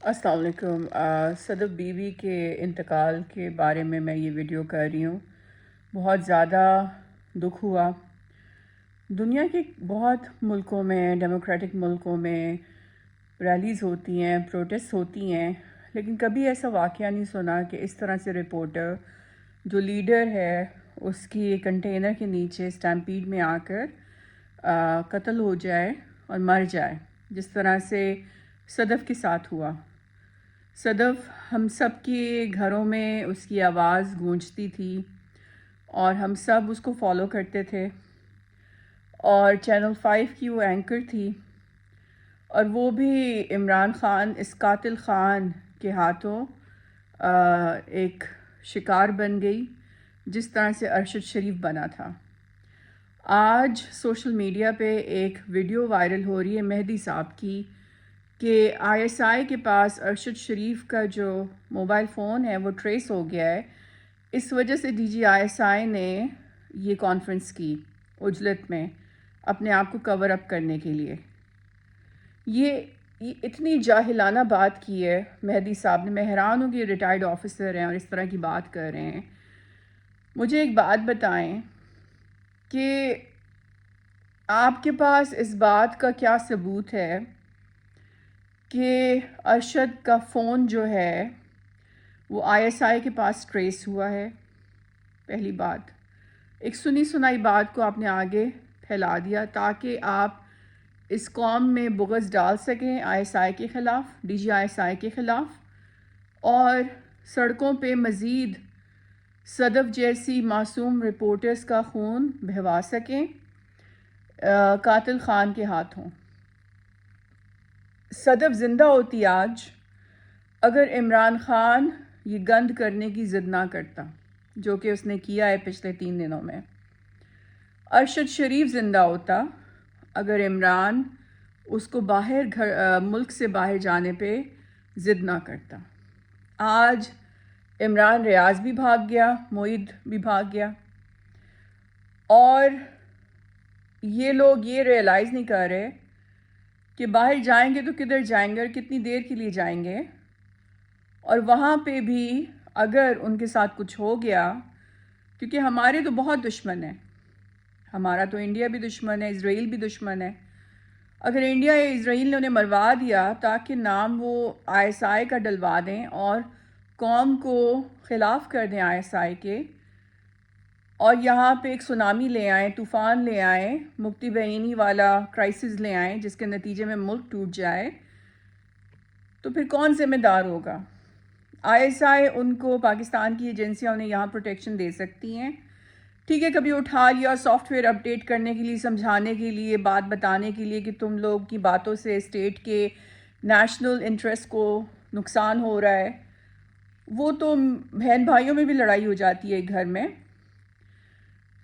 السلام علیکم۔ صدف بیوی کے انتقال کے بارے میں یہ ویڈیو کر رہی ہوں۔ بہت زیادہ دکھ ہوا۔ دنیا کے بہت ملکوں میں، ڈیموکریٹک ملکوں میں ریلیز ہوتی ہیں، پروٹیسٹ ہوتی ہیں، لیکن کبھی ایسا واقعہ نہیں سنا کہ اس طرح سے رپورٹر جو لیڈر ہے اس کی کنٹینر کے نیچے اسٹیمپیڈ میں آ کر قتل ہو جائے اور مر جائے، جس طرح سے صدف کے ساتھ ہوا۔ صدف ہم سب کے گھروں میں اس کی آواز گونجتی تھی اور ہم سب اس کو فالو کرتے تھے، اور چینل 5 کی وہ اینکر تھی، اور وہ بھی عمران خان، اس قاتل خان کے ہاتھوں ایک شکار بن گئی، جس طرح سے ارشد شریف بنا تھا۔ آج سوشل میڈیا پہ ایک ویڈیو وائرل ہو رہی ہے مہدی صاحب کی کہ ISI کے پاس ارشد شریف کا جو موبائل فون ہے وہ ٹریس ہو گیا ہے۔ اس وجہ سے DGISI نے یہ کانفرنس کی عجلت میں اپنے آپ کو کور اپ کرنے کے لیے۔ یہ اتنی جاہلانہ بات کی ہے مہدی صاحب نے۔ میں حیران ہوں کہ یہ ریٹائرڈ آفیسر ہیں اور اس طرح کی بات کر رہے ہیں۔ مجھے ایک بات بتائیں کہ آپ کے پاس اس بات کا کیا ثبوت ہے کہ ارشد کا فون جو ہے وہ ISI کے پاس ٹریس ہوا ہے؟ پہلی بات، ایک سنی سنائی بات کو آپ نے آگے پھیلا دیا تاکہ آپ اس قوم میں بغض ڈال سکیں ISI کے خلاف، DGISI کے خلاف، اور سڑکوں پہ مزید صدف جیسی معصوم رپورٹرز کا خون بہوا سکیں قاتل خان کے ہاتھوں۔ صدف زندہ ہوتی آج اگر عمران خان یہ گند کرنے کی ضد نہ کرتا جو کہ اس نے کیا ہے پچھلے 3 دنوں میں۔ ارشد شریف زندہ ہوتا اگر عمران اس کو ملک سے باہر جانے پہ ضد نہ کرتا۔ آج عمران ریاض بھی بھاگ گیا، معید بھی بھاگ گیا، اور یہ لوگ یہ ریئلائز نہیں کر رہے کہ باہر جائیں گے تو کدھر جائیں گے اور کتنی دیر کے لیے جائیں گے، اور وہاں پہ بھی اگر ان کے ساتھ کچھ ہو گیا، کیونکہ ہمارے تو بہت دشمن ہیں، ہمارا تو انڈیا بھی دشمن ہے، اسرائیل بھی دشمن ہے۔ اگر انڈیا یا اسرائیل نے انہیں مروا دیا تاکہ نام وہ ISI کا ڈلوا دیں اور قوم کو خلاف کر دیں ISI کے، اور یہاں پہ ایک سونامی لے آئیں، طوفان لے آئیں، مفتی بعینی والا کرائسس لے آئیں جس کے نتیجے میں ملک ٹوٹ جائے، تو پھر کون ذمہ دار ہوگا؟ ISI ان کو، پاکستان کی ایجنسیاں انہیں یہاں پروٹیکشن دے سکتی ہیں، ٹھیک ہے، کبھی اٹھا لیا سافٹ ویئر اپڈیٹ کرنے کے لیے، سمجھانے کے لیے، بات بتانے کے لیے کہ تم لوگ کی باتوں سے اسٹیٹ کے نیشنل انٹرسٹ کو نقصان ہو رہا ہے۔ وہ تو بہن بھائیوں میں بھی لڑائی ہو جاتی ہے گھر میں،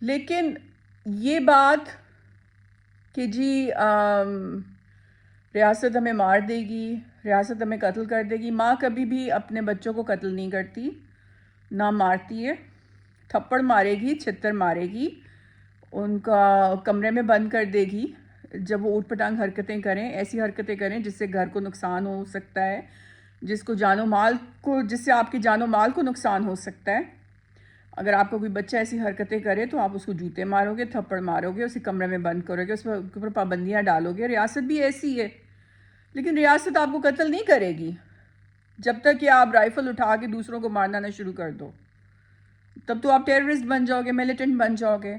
لیکن یہ بات کہ جی ریاست ہمیں مار دے گی، ریاست ہمیں قتل کر دے گی، ماں کبھی بھی اپنے بچوں کو قتل نہیں کرتی، نہ مارتی ہے، تھپڑ مارے گی، چھتر مارے گی، ان کا کمرے میں بند کر دے گی جب وہ اوٹ پٹانگ حرکتیں کریں، ایسی حرکتیں کریں جس سے گھر کو نقصان ہو سکتا ہے، جس سے آپ کے جان و مال کو نقصان ہو سکتا ہے۔ اگر آپ کو کوئی بچہ ایسی حرکتیں کرے تو آپ اس کو جوتے مارو گے، تھپڑ مارو گے، اسے کمرے میں بند کرو گے، اس کے اوپر پابندیاں ڈالو گے۔ ریاست بھی ایسی ہے، لیکن ریاست آپ کو قتل نہیں کرے گی جب تک کہ آپ رائفل اٹھا کے دوسروں کو مارنا نہ شروع کر دو، تب تو آپ ٹیررسٹ بن جاؤ گے، ملیٹنٹ بن جاؤ گے۔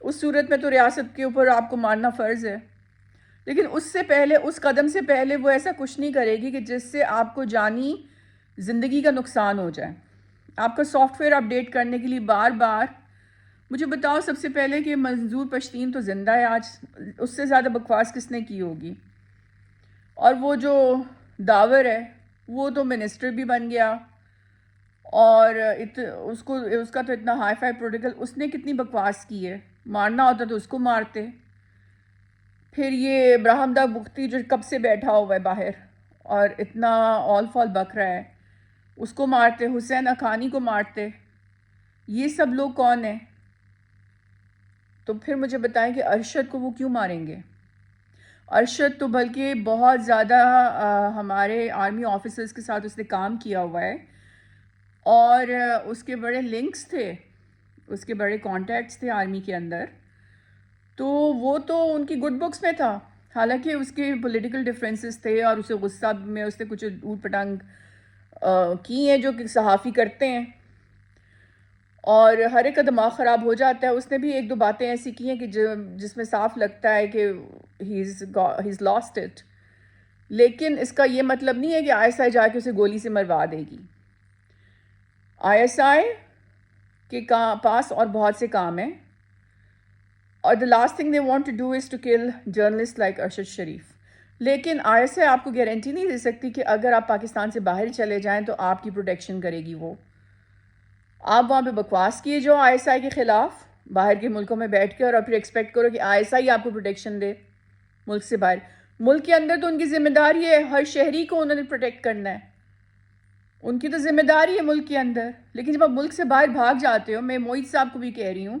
اس صورت میں تو ریاست کے اوپر آپ کو مارنا فرض ہے، لیکن اس سے پہلے، اس قدم سے پہلے وہ ایسا کچھ نہیں کرے گی کہ جس سے آپ کو جانی زندگی کا نقصان ہو جائے۔ آپ کا سافٹ ویئر اپڈیٹ کرنے کے لیے بار بار، مجھے بتاؤ سب سے پہلے کہ منظور پشتین تو زندہ ہے آج، اس سے زیادہ بکواس کس نے کی ہوگی؟ اور وہ جو داور ہے وہ تو منسٹر بھی بن گیا، اور اس کا تو اتنا ہائی فائی پروٹوکل، اس نے کتنی بکواس کی ہے، مارنا ہوتا تو اس کو مارتے۔ پھر یہ ابراہیم دا بختی جو کب سے بیٹھا ہوا ہے باہر اور اتنا آل فال بک رہا ہے، اس کو مارتے، حسین اخانی کو مارتے۔ یہ سب لوگ کون ہیں؟ تو پھر مجھے بتائیں کہ ارشد کو وہ کیوں ماریں گے؟ ارشد تو بلکہ بہت زیادہ ہمارے آرمی آفیسرز کے ساتھ اس نے کام کیا ہوا ہے، اور اس کے بڑے لنکس تھے، اس کے بڑے کانٹیکٹس تھے آرمی کے اندر، تو وہ تو ان کی گڈ بکس میں تھا، حالانکہ اس کے پولیٹیکل ڈفرینسز تھے اور اسے غصہ میں اس نے کچھ اوٹ پٹانگ کی ہیں جو کہ صحافی کرتے ہیں، اور ہر ایک کا دماغ خراب ہو جاتا ہے۔ اس نے بھی ایک دو باتیں ایسی کی ہیں کہ جس میں صاف لگتا ہے کہ ہی از لاسٹ اٹ، لیکن اس کا یہ مطلب نہیں ہے کہ آئی ایس آئی جا کے اسے گولی سے مروا دے گی۔ آئی ایس آئی کے پاس اور بہت سے کام ہیں، اور the last thing they want to do is to kill journalists like Arshad شریف۔ لیکن آئی ایس آئی آپ کو گارنٹی نہیں دے سکتی کہ اگر آپ پاکستان سے باہر چلے جائیں تو آپ کی پروٹیکشن کرے گی وہ۔ آپ وہاں پہ بکواس کیے جو آئی ایس آئی کے خلاف باہر کے ملکوں میں بیٹھ کر، اور پھر ایکسپیکٹ کرو کہ آئی ایس آئی آپ کو پروٹیکشن دے ملک سے باہر۔ ملک کے اندر تو ان کی ذمہ داری ہے، ہر شہری کو انہوں نے پروٹیکٹ کرنا ہے، ان کی تو ذمہ داری ہے ملک کے اندر۔ لیکن جب آپ ملک سے باہر بھاگ جاتے ہو، میں موعید صاحب کو بھی کہہ رہی ہوں،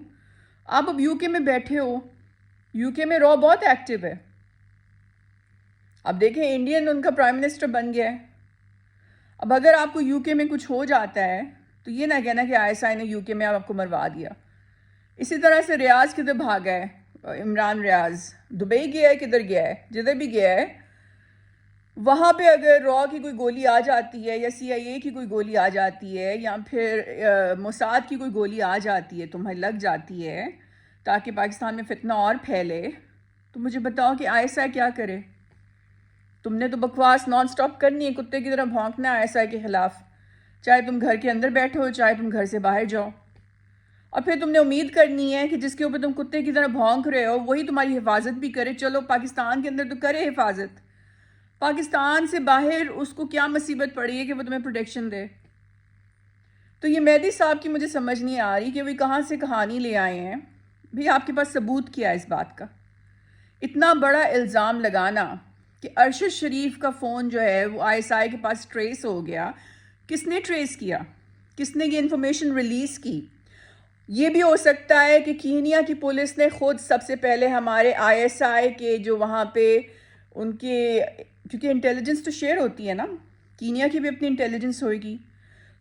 آپ اب یو کے میں بیٹھے ہو، یو کے میں را بہت ایکٹیو ہے۔ اب دیکھیں انڈین ان کا پرائم منسٹر بن گیا ہے۔ اب اگر آپ کو یو کے میں کچھ ہو جاتا ہے تو یہ نہ کہنا کہ آئی ایس آئی نے یو کے میں آپ کو مروا دیا۔ اسی طرح سے ریاض کدھر بھاگا ہے، عمران ریاض دبئی گیا ہے، کدھر گیا ہے، جدھر بھی گیا ہے وہاں پہ اگر را کی کوئی گولی آ جاتی ہے، یا سی آئی اے کی کوئی گولی آ جاتی ہے، یا پھر موساد کی کوئی گولی آ جاتی ہے، تمہیں لگ جاتی ہے تاکہ پاکستان میں فتنہ اور پھیلے، تو مجھے بتاؤ کہ آئی ایس آئی کیا کرے؟ تم نے تو بکواس نان سٹاپ کرنی ہے، کتے کی طرح بھونکنا ہے آئی ایس آئی کے خلاف، چاہے تم گھر کے اندر بیٹھو ہو، چاہے تم گھر سے باہر جاؤ، اور پھر تم نے امید کرنی ہے کہ جس کے اوپر تم کتے کی طرح بھونک رہے ہو وہی تمہاری حفاظت بھی کرے۔ چلو پاکستان کے اندر تو کرے حفاظت، پاکستان سے باہر اس کو کیا مصیبت پڑی ہے کہ وہ تمہیں پروٹیکشن دے؟ تو یہ مہدی صاحب کی مجھے سمجھ نہیں آ رہی کہ وہ کہاں سے کہانی لے آئے ہیں۔ بھی آپ کے پاس ثبوت کیا ہے اس بات کا؟ اتنا بڑا الزام لگانا کہ ارشد شریف کا فون جو ہے وہ آئی ایس آئی کے پاس ٹریس ہو گیا، کس نے ٹریس کیا؟ کس نے یہ انفارمیشن ریلیز کی؟ یہ بھی ہو سکتا ہے کہ کینیا کی پولیس نے خود سب سے پہلے ہمارے آئی ایس آئی کے جو وہاں پہ ان کے، کیونکہ انٹیلیجنس تو شیئر ہوتی ہے نا، کینیا کی بھی اپنی انٹیلیجنس ہوئے گی،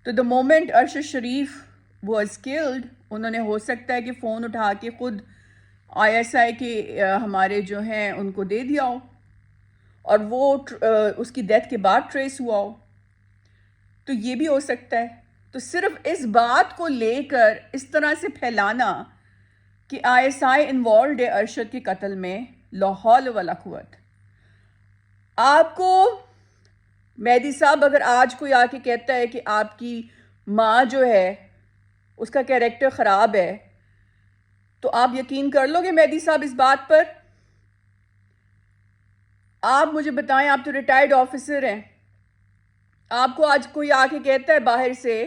تو the moment Arshad Sharif was killed, انہوں نے ہو سکتا ہے کہ فون اٹھا کے خود آئی ایس آئی کے ہمارے جو ہیں ان کو دے دیا ہو، اور وہ اس کی ڈیتھ کے بعد ٹریس ہوا ہو، تو یہ بھی ہو سکتا ہے۔ تو صرف اس بات کو لے کر اس طرح سے پھیلانا کہ آئی ایس آئی انوالوڈ ہے ارشد کے قتل میں، لا حول ولا قوت۔ آپ کو مہدی صاحب اگر آج کوئی آ کے کہتا ہے کہ آپ کی ماں جو ہے اس کا کیریکٹر خراب ہے، تو آپ یقین کر لو گے مہدی صاحب اس بات پر؟ آپ مجھے بتائیں، آپ تو ریٹائرڈ آفیسر ہیں، آپ کو آج کوئی آ کے کہتا ہے، باہر سے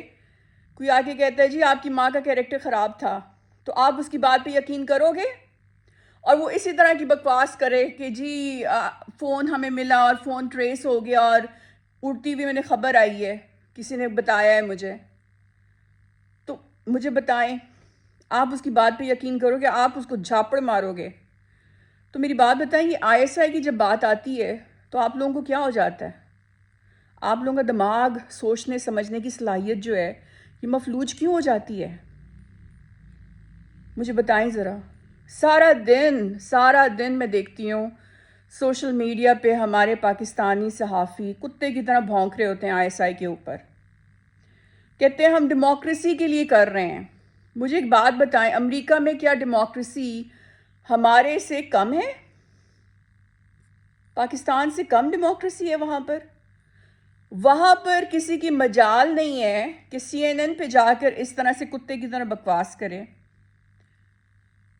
کوئی آ کے کہتا ہے جی آپ کی ماں کا کیریکٹر خراب تھا، تو آپ اس کی بات پہ یقین کرو گے؟ اور وہ اسی طرح کی بکواس کرے کہ جی فون ہمیں ملا اور فون ٹریس ہو گیا، اور اڑتی ہوئی میں نے خبر آئی ہے، کسی نے بتایا ہے مجھے، تو مجھے بتائیں آپ اس کی بات پہ یقین کرو گے؟ آپ اس کو جھاپڑ مارو گے؟ تو میری بات بتائیں، یہ آئی ایس آئی کی جب بات آتی ہے تو آپ لوگوں کو کیا ہو جاتا ہے؟ آپ لوگوں کا دماغ، سوچنے سمجھنے کی صلاحیت جو ہے یہ مفلوج کیوں ہو جاتی ہے؟ مجھے بتائیں ذرا۔ سارا دن میں دیکھتی ہوں سوشل میڈیا پہ ہمارے پاکستانی صحافی کتے کی طرح بھونک رہے ہوتے ہیں آئی ایس آئی کے اوپر، کہتے ہیں ہم ڈیموکریسی کے لیے کر رہے ہیں۔ مجھے ایک بات بتائیں، امریکہ میں کیا ڈیموکریسی ہمارے سے کم ہے؟ پاکستان سے کم ڈیموکریسی ہے وہاں پر؟ وہاں پر کسی کی مجال نہیں ہے کہ سی این این پہ جا کر اس طرح سے کتے کی طرح بکواس کرے۔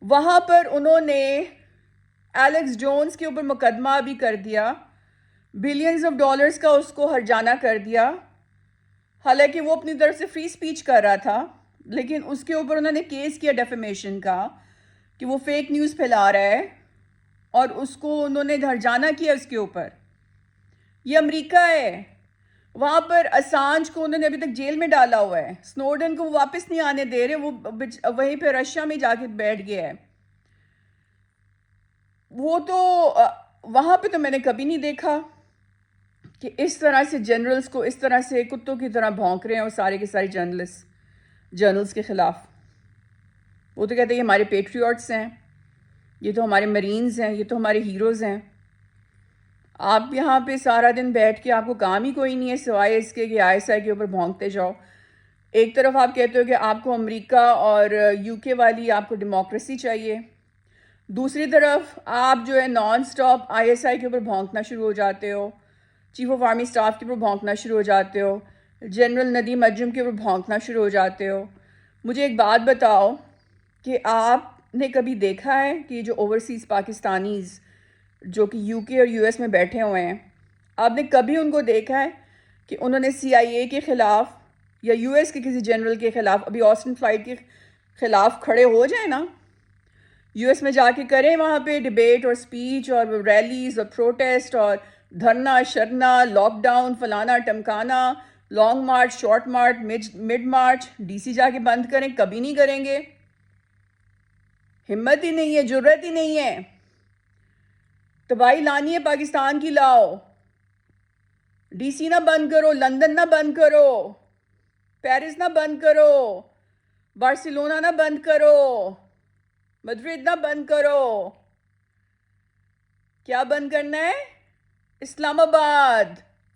وہاں پر انہوں نے ایلیکس جونز کے اوپر مقدمہ بھی کر دیا، بلینز آف ڈالرز کا اس کو ہرجانہ کر دیا، حالانکہ وہ اپنی طرف سے فری سپیچ کر رہا تھا، لیکن اس کے اوپر انہوں نے کیس کیا ڈیفیمیشن کا کہ وہ فیک نیوز پھیلا رہا ہے، اور اس کو انہوں نے ہرجانہ کیا اس کے اوپر۔ یہ امریکہ ہے، وہاں پر اسانج کو انہوں نے ابھی تک جیل میں ڈالا ہوا ہے، سنوڈن کو واپس نہیں آنے دے رہے، وہ وہیں پہ رشیا میں جا کے بیٹھ گیا ہے۔ وہ تو وہاں پہ تو میں نے کبھی نہیں دیکھا کہ اس طرح سے جنرلز کو اس طرح سے کتوں کی طرح بھونک رہے ہیں اور سارے کے سارے جرنلز کے خلاف. وہ تو کہتے ہیں یہ ہمارے پیٹریوٹس ہیں، یہ تو ہمارے مرینز ہیں، یہ تو ہمارے ہیروز ہیں. آپ یہاں پہ سارا دن بیٹھ کے آپ کو کام ہی کوئی نہیں ہے سوائے اس کے کہ ISI کے اوپر بھونکتے جاؤ. ایک طرف آپ کہتے ہو کہ آپ کو امریکہ اور UK والی آپ کو ڈیموکریسی چاہیے، دوسری طرف آپ جو ہے نان سٹاپ ISI کے اوپر بھونکنا شروع ہو جاتے ہو، چیف آف آرمی اسٹاف کے اوپر بھونکنا شروع ہو جاتے ہو، جنرل ندیم اجم کے اوپر بھونکنا شروع ہو جاتے ہو. مجھے ایک بات بتاؤ کہ آپ نے کبھی دیکھا ہے کہ جو اوورسیز پاکستانیز جو کہ UK اور US میں بیٹھے ہوئے ہیں، آپ نے کبھی ان کو دیکھا ہے کہ انہوں نے CIA کے خلاف یا US کے کسی جنرل کے خلاف، ابھی آسٹن فلائٹ کے خلاف کھڑے ہو جائیں نا، US میں جا کے کریں وہاں پہ ڈیبیٹ اور سپیچ اور ریلیز اور پروٹیسٹ اور دھرنا شرنا، لاک ڈاؤن، فلانا ٹمکانا، long march, short march, mid march, DC جا کے بند کریں؟ کبھی نہیں کریں گے. ہمت ہی نہیں ہے، جرت ہی نہیں ہے. تباہی لانی ہے پاکستان کی، لاؤ. DC نہ بند کرو، لندن نہ بند کرو، پیرس نہ بند کرو، بارسلونا نہ بند کرو، مدرید نہ بند کرو. کیا بند کرنا ہے؟ اسلام آباد.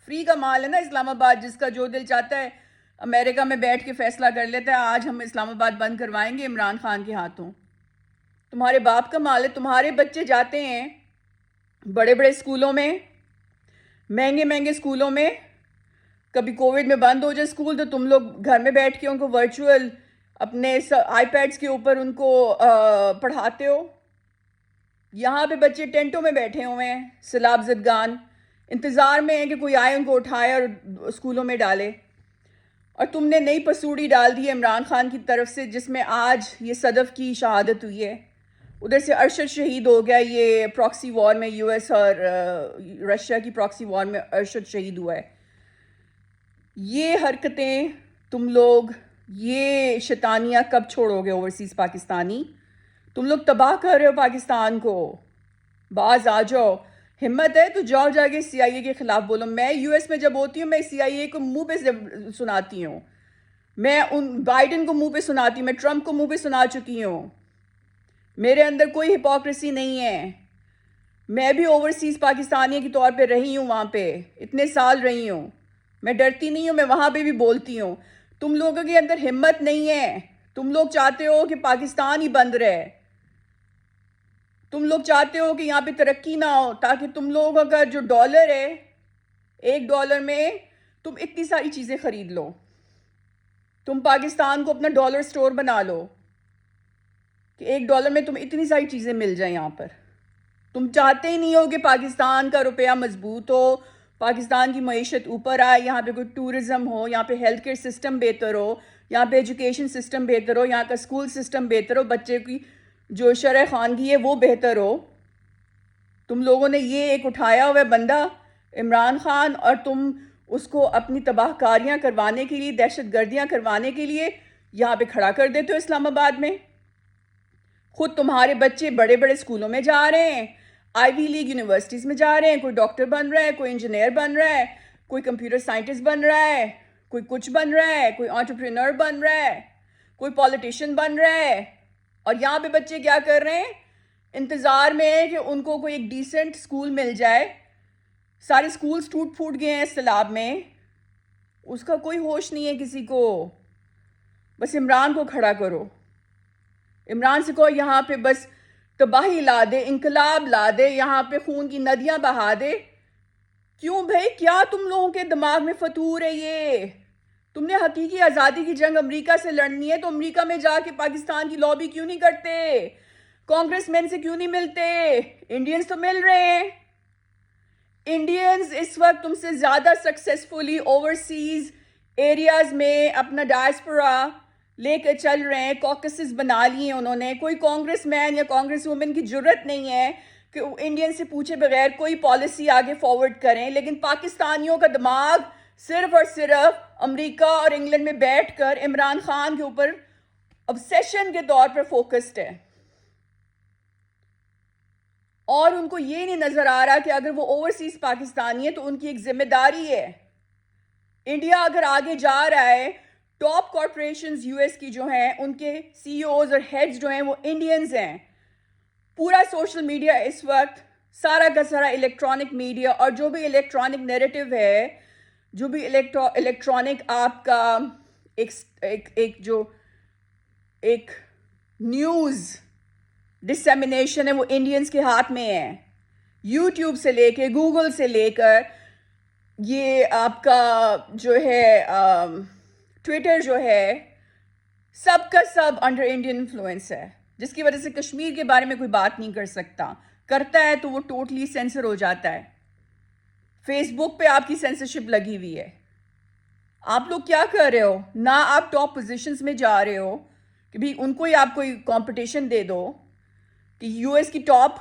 فری کا مال ہے نا اسلام آباد، جس کا جو دل چاہتا ہے امریکہ میں بیٹھ کے فیصلہ کر لیتا ہے آج ہم اسلام آباد بند کروائیں گے عمران خان کے ہاتھوں. تمہارے باپ کا مال ہے. تمہارے بچے جاتے ہیں بڑے بڑے اسکولوں میں، مہنگے مہنگے اسکولوں میں. کبھی کووڈ میں بند ہو جائے اسکول تو تم لوگ گھر میں بیٹھ کے ان کو ورچوئل اپنے آئی پیڈس کے اوپر ان کو پڑھاتے ہو. یہاں پہ بچے ٹینٹوں میں بیٹھے ہوئے ہیں، سیلاب زدگان، انتظار میں ہیں کہ کوئی آئے ان کو اٹھائے اور اسکولوں میں ڈالے. اور تم نے نئی پسوڑی ڈال دی ہے عمران خان کی طرف سے، جس میں آج یہ صدف کی شہادت ہوئی ہے. ادھر سے ارشد شہید ہو گیا، یہ پراکسی وار میں US اور رشیا کی پراکسی وار میں ارشد شہید ہوا ہے. یہ حرکتیں تم لوگ، یہ شیطانیاں کب چھوڑو گے اوورسیز پاکستانی؟ تم لوگ تباہ کر رہے ہو پاکستان کو. باز آ جاؤ، ہمت ہے تو جاؤ جا کے CIA کے خلاف بولو. میں US میں جب ہوتی ہوں میں CIA کو منہ پہ سناتی ہوں، میں ان بائیڈن کو منہ پہ سناتی ہوں، میں ٹرمپ کو منہ پہ سنا چکی ہوں. میرے اندر کوئی ہپوکریسی نہیں ہے. میں بھی اوورسیز پاکستانی کے طور پہ رہی ہوں، وہاں پہ اتنے سال رہی ہوں. میں ڈرتی نہیں ہوں، میں وہاں پہ بھی بولتی ہوں. تم لوگوں کے اندر ہمت نہیں ہے. تم لوگ چاہتے ہو کہ پاکستان ہی بند رہے. تم لوگ چاہتے ہو کہ یہاں پہ ترقی نہ ہو، تاکہ تم لوگوں کا جو ڈالر ہے، $1 میں تم اتنی ساری چیزیں خرید لو. تم پاکستان کو اپنا ڈالر سٹور بنا لو کہ $1 میں تم اتنی ساری چیزیں مل جائیں یہاں پر. تم چاہتے ہی نہیں ہو کہ پاکستان کا روپیہ مضبوط ہو، پاکستان کی معیشت اوپر آئے، یہاں پہ کوئی ٹورزم ہو، یہاں پہ ہیلتھ کیئر سسٹم بہتر ہو، یہاں پہ ایجوکیشن سسٹم بہتر ہو، یہاں کا اسکول سسٹم بہتر ہو، بچے کی جو شرح خواندگی ہے وہ بہتر ہو. تم لوگوں نے یہ ایک اٹھایا ہوا ہے بندہ عمران خان، اور تم اس کو اپنی تباہ کاریاں کروانے کے لیے، دہشت گردیاں کروانے کے لیے یہاں پہ کھڑا کر دیتے ہو اسلام آباد میں. خود تمہارے بچے بڑے بڑے اسکولوں میں جا رہے ہیں، آئی لیگ یونیورسٹیز میں جا رہے ہیں. کوئی ڈاکٹر بن رہا ہے، کوئی انجینئر بن رہا ہے، کوئی کمپیوٹر سائنٹسٹ بن رہا ہے، کوئی کچھ بن رہا ہے، کوئی انٹرپرینور بن رہا ہے، کوئی پولیٹیشین بن رہا ہے. اور یہاں پہ بچے کیا کر رہے ہیں؟ انتظار میں ہے کہ ان کو کوئی ایک ڈیسنٹ اسکول مل جائے. سارے اسکولز ٹوٹ پھوٹ گئے ہیں اس سیلاب میں، اس کا کوئی ہوش نہیں ہے کسی کو. بس عمران کو کھڑا کرو، عمران سے کہو یہاں پہ بس تباہی لا دے، انقلاب لا دے، یہاں پہ خون کی ندیاں بہا دے. کیوں بھائی؟ کیا تم لوگوں کے دماغ میں فطور ہے یہ؟ تم نے حقیقی آزادی کی جنگ امریکہ سے لڑنی ہے تو امریکہ میں جا کے پاکستان کی لابی کیوں نہیں کرتے؟ کانگریس مین سے کیوں نہیں ملتے؟ انڈینز تو مل رہے ہیں. انڈینز اس وقت تم سے زیادہ سکسیسفلی اوورسیز ایریاز میں اپنا ڈائسپورا لے کے چل رہے ہیں. کوکسز بنا لیے انہوں نے. کوئی کانگریس مین یا کانگریس وومن کی جرت نہیں ہے کہ انڈین سے پوچھے بغیر کوئی پالیسی آگے فارورڈ کریں. لیکن پاکستانیوں کا دماغ صرف اور صرف امریکہ اور انگلینڈ میں بیٹھ کر عمران خان کے اوپر obsession کے طور پر فوکسڈ ہے. اور ان کو یہ نہیں نظر آ رہا کہ اگر وہ اوورسیز پاکستانی ہے تو ان کی ایک ذمہ داری ہے. انڈیا اگر آگے جا رہا ہے، ٹاپ کارپوریشنز یو ایس کی جو ہیں ان کے سی اوز اور ہیڈز جو ہیں وہ انڈینز ہیں. پورا سوشل میڈیا اس وقت سارا کا سارا الیکٹرانک میڈیا، اور جو بھی الیکٹرانک نیریٹو ہے، جو بھی الیکٹرانک آپ کا ایک نیوز ڈسیمینیشن ہے وہ انڈینز کے ہاتھ میں ہے. یوٹیوب سے لے کے گوگل سے لے کر یہ آپ کا جو ہے ٹویٹر جو ہے، سب کا سب انڈر انڈین انفلوئنس ہے، جس کی وجہ سے کشمیر کے بارے میں کوئی بات نہیں کر سکتا. کرتا ہے تو وہ ٹوٹلی سینسر ہو جاتا ہے. فیس بک پہ آپ کی سینسرشپ لگی ہوئی ہے. آپ لوگ کیا کر رہے ہو؟ نہ آپ ٹاپ پوزیشنز میں جا رہے ہو کہ بھی ان کو ہی آپ کوئی کمپٹیشن دے دو کہ یو ایس کی ٹاپ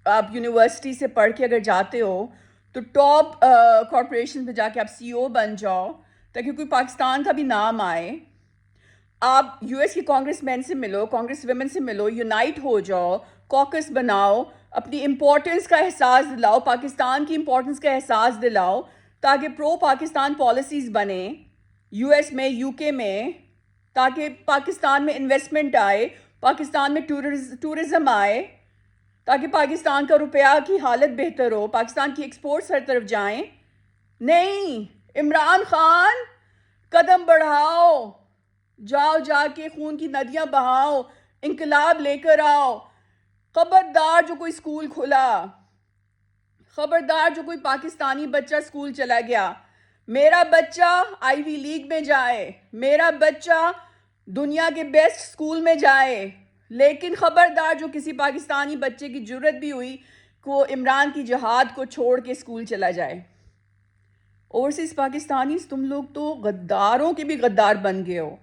آپ یونیورسٹی سے پڑھ کے اگر جاتے ہو تو ٹاپ کارپوریشن پہ جا کے آپ سی او بن جاؤ تاکہ کوئی پاکستان کا بھی نام آئے. آپ یو ایس کی کانگریس مین سے ملو، کانگریس ویمن سے ملو، یونائٹ ہو جاؤ، کوکس بناؤ، اپنی امپورٹنس کا احساس دلاؤ، پاکستان کی امپورٹنس کا احساس دلاؤ تاکہ پرو پاکستان پالیسیز بنیں یو ایس میں، یو کے میں، تاکہ پاکستان میں انویسٹمنٹ آئے، پاکستان میں ٹورزم آئے، تاکہ پاکستان کا روپیہ کی حالت بہتر ہو، پاکستان کی ایکسپورٹس ہر طرف جائیں. نہیں، عمران خان قدم بڑھاؤ، جاؤ جا کے خون کی ندیاں بہاؤ، انقلاب لے کر آؤ. خبردار جو کوئی اسکول کھلا، خبردار جو کوئی پاکستانی بچہ اسکول چلا گیا، میرا بچہ آئی وی لیگ میں جائے، میرا بچہ دنیا کے بیسٹ اسکول میں جائے، لیکن خبردار جو کسی پاکستانی بچے کی جرت بھی ہوئی کہ وہ عمران کی جہاد کو چھوڑ کے اسکول چلا جائے. اوورسیز پاکستانیز، تم لوگ تو غداروں کے بھی غدار بن گئے ہو.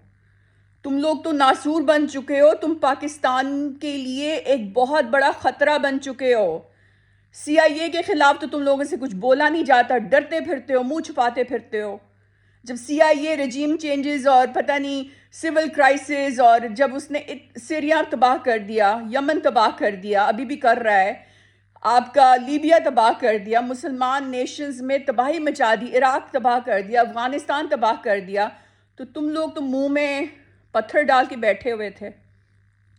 تم لوگ تو ناسور بن چکے ہو. تم پاکستان کے لیے ایک بہت بڑا خطرہ بن چکے ہو. سی آئی اے کے خلاف تو تم لوگوں سے کچھ بولا نہیں جاتا، ڈرتے پھرتے ہو، منہ چھپاتے پھرتے ہو. جب سی آئی اے رجیم چینجز اور پتہ نہیں سول کرائسس، اور جب اس نے سیریا تباہ کر دیا، یمن تباہ کر دیا، ابھی بھی کر رہا ہے، آپ کا لیبیا تباہ کر دیا، مسلمان نیشنز میں تباہی مچا دی، عراق تباہ کر دیا، افغانستان تباہ کر دیا، تو تم لوگ تو منہ میں پتھر ڈال کے بیٹھے ہوئے تھے،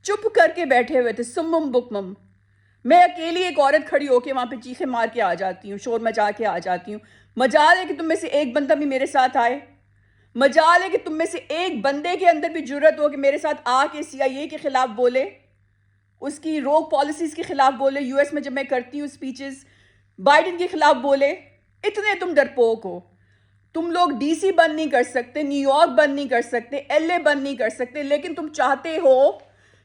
چپ کر کے بیٹھے ہوئے تھے، سمم بکمم. میں اکیلی ایک عورت کھڑی ہو کے وہاں پہ چیخیں مار کے آ جاتی ہوں، شور مچا کے آ جاتی ہوں. مجال ہے کہ تم میں سے ایک بندہ بھی میرے ساتھ آئے، مجال ہے کہ تم میں سے ایک بندے کے اندر بھی جرت ہو کہ میرے ساتھ آ کے سی آئی اے کے خلاف بولے، اس کی روگ پالیسیز کے خلاف بولے، یو ایس میں جب میں کرتی ہوں سپیچز، بائیڈن کے خلاف بولے. اتنے تم ڈرپوک ہو. تم لوگ ڈی سی بند نہیں کر سکتے، نیو یارک بند نہیں کر سکتے، ایل اے بند نہیں کر سکتے، لیکن تم چاہتے ہو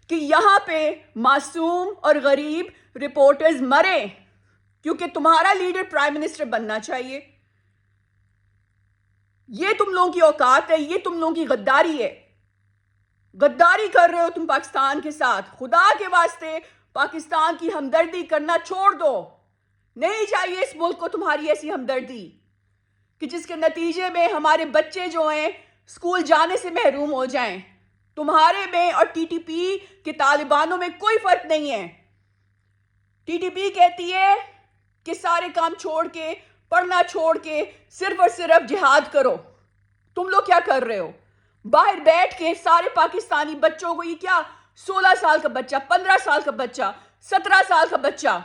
کہ یہاں پہ معصوم اور غریب رپورٹرز مریں کیونکہ تمہارا لیڈر پرائم منسٹر بننا چاہیے. یہ تم لوگوں کی اوقات ہے، یہ تم لوگوں کی غداری ہے. غداری کر رہے ہو تم پاکستان کے ساتھ. خدا کے واسطے پاکستان کی ہمدردی کرنا چھوڑ دو. نہیں چاہیے اس ملک کو تمہاری ایسی ہمدردی کہ جس کے نتیجے میں ہمارے بچے جو ہیں اسکول جانے سے محروم ہو جائیں. تمہارے میں اور ٹی ٹی پی کے طالبانوں میں کوئی فرق نہیں ہے. ٹی ٹی پی کہتی ہے کہ سارے کام چھوڑ کے، پڑھنا چھوڑ کے صرف اور صرف جہاد کرو. تم لوگ کیا کر رہے ہو؟ باہر بیٹھ کے سارے پاکستانی بچوں کو، یہ کیا 16 سال کا بچہ، 15 سال کا بچہ، 17 سال کا بچہ،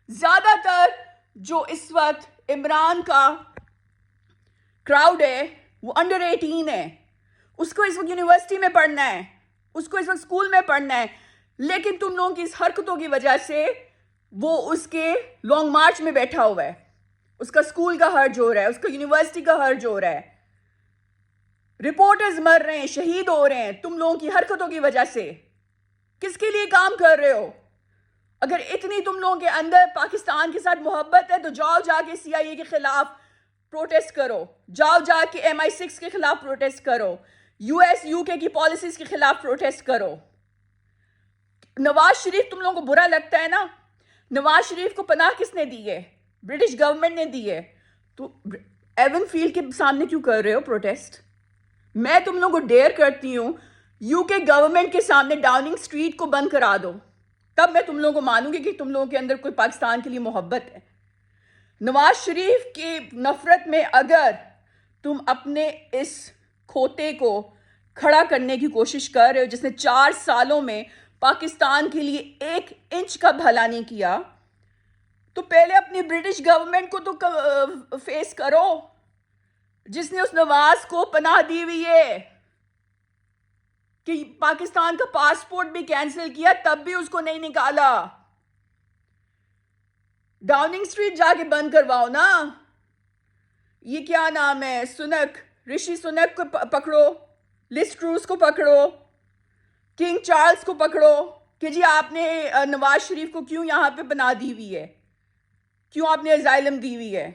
زیادہ تر جو اس وقت عمران کا کراؤڈ ہے وہ انڈر 18 ہے. اس کو اس وقت یونیورسٹی میں پڑھنا ہے، اس کو اس وقت اسکول میں پڑھنا ہے، لیکن تم لوگوں کی اس حرکتوں کی وجہ سے وہ اس کے لانگ مارچ میں بیٹھا ہوا ہے. اس کا اسکول کا حرج ہو رہا ہے، اس کا یونیورسٹی کا حرج ہو رہا ہے. رپورٹرز مر رہے ہیں، شہید ہو رہے ہیں تم لوگوں کی حرکتوں کی وجہ سے. کس کے لیے کام کر رہے ہو؟ اگر اتنی تم لوگوں کے اندر پاکستان کے ساتھ محبت ہے تو جاؤ جا کے سی آئی اے کے خلاف پروٹیسٹ کرو، جاؤ جا کے ایم آئی 6 کے خلاف پروٹیسٹ کرو، یو ایس یو کے کی پالیسیز کے خلاف پروٹیسٹ کرو. نواز شریف تم لوگوں کو برا لگتا ہے نا؟ نواز شریف کو پناہ کس نے دی ہے؟ برٹش گورنمنٹ نے دی ہے. تو ایون فیلڈ کے سامنے کیوں کر رہے ہو پروٹیسٹ؟ میں تم لوگوں کو ڈیئر کرتی ہوں، یو کے گورنمنٹ کے سامنے ڈاؤننگ اسٹریٹ کو بند کرا دو. تب میں تم لوگوں کو مانوں گی کہ تم لوگوں کے اندر کوئی پاکستان کے لیے محبت ہے. نواز شریف کی نفرت میں اگر تم اپنے اس کھوتے کو کھڑا کرنے کی کوشش کر رہے ہو جس نے 4 سالوں میں پاکستان کے لیے 1 انچ کا بھلا نہیں کیا، تو پہلے اپنی برٹش گورنمنٹ کو تو فیس کرو جس نے اس نواز کو پناہ دی ہوئی ہے کہ پاکستان کا پاسپورٹ بھی کینسل کیا تب بھی اس کو نہیں نکالا. ڈاؤننگ سٹریٹ جا کے بند کرواؤ نا. یہ کیا نام ہے، سنک، رشی سنک کو پکڑو، لس ٹروس کو پکڑو، کنگ چارلز کو پکڑو کہ جی آپ نے نواز شریف کو کیوں یہاں پہ پناہ دی ہوئی ہے، کیوں آپ نے اسائلم دی ہوئی ہے.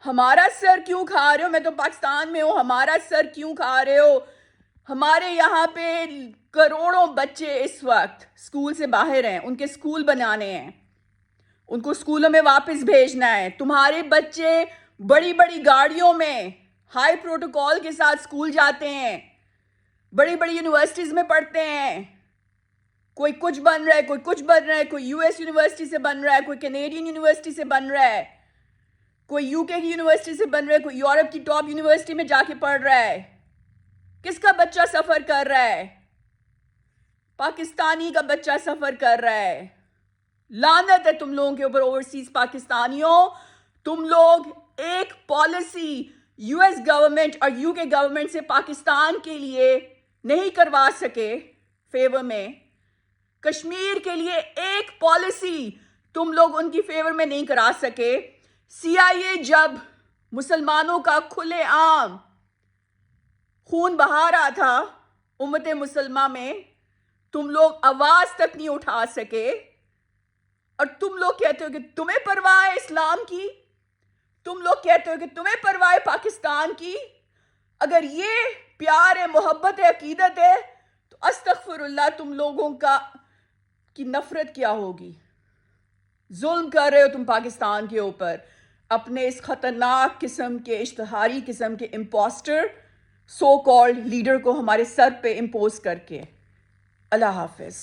ہمارا سر کیوں کھا رہے ہو؟ میں تو پاکستان میں ہوں. ہمارا سر کیوں کھا رہے ہو؟ ہمارے یہاں پہ کروڑوں بچے اس وقت اسکول سے باہر ہیں، ان کے اسکول بنانے ہیں، ان کو اسکولوں میں واپس بھیجنا ہے. تمہارے بچے بڑی بڑی گاڑیوں میں ہائی پروٹوکول کے ساتھ اسکول جاتے ہیں، بڑی بڑی یونیورسٹیز میں پڑھتے ہیں. کوئی کچھ بن رہا ہے، کوئی کچھ بن رہا ہے، کوئی یو ایس یونیورسٹی سے بن رہا ہے، کوئی کینیڈین یونیورسٹی سے بن رہا ہے، کوئی یو کے کی یونیورسٹی سے بن رہا ہے، کوئی یورپ کی ٹاپ یونیورسٹی میں جا کے پڑھ رہا ہے. کس کا بچہ سفر کر رہا ہے؟ پاکستانی کا بچہ سفر کر رہا ہے. لعنت ہے تم لوگوں کے اوپر اوورسیز پاکستانیوں. تم لوگ ایک پالیسی یو ایس گورنمنٹ اور یو کے گورنمنٹ سے پاکستان کے لیے نہیں کروا سکے فیور میں. کشمیر کے لیے ایک پالیسی تم لوگ ان کی فیور میں نہیں کرا سکے. سی آئی اے جب مسلمانوں کا کھلے عام خون بہا رہا تھا امت مسلمہ میں، تم لوگ آواز تک نہیں اٹھا سکے. اور تم لوگ کہتے ہو کہ تمہیں پرواہ ہے اسلام کی، تم لوگ کہتے ہو کہ تمہیں پرواہ ہے پاکستان کی. اگر یہ پیار ہے، محبت ہے، عقیدت ہے تو استغفر اللہ تم لوگوں کی نفرت کیا ہوگی. ظلم کر رہے ہو تم پاکستان کے اوپر اپنے اس خطرناک قسم کے اشتہاری قسم کے امپوسٹر سو کالڈ لیڈر کو ہمارے سر پہ امپوز کر کے. اللہ حافظ.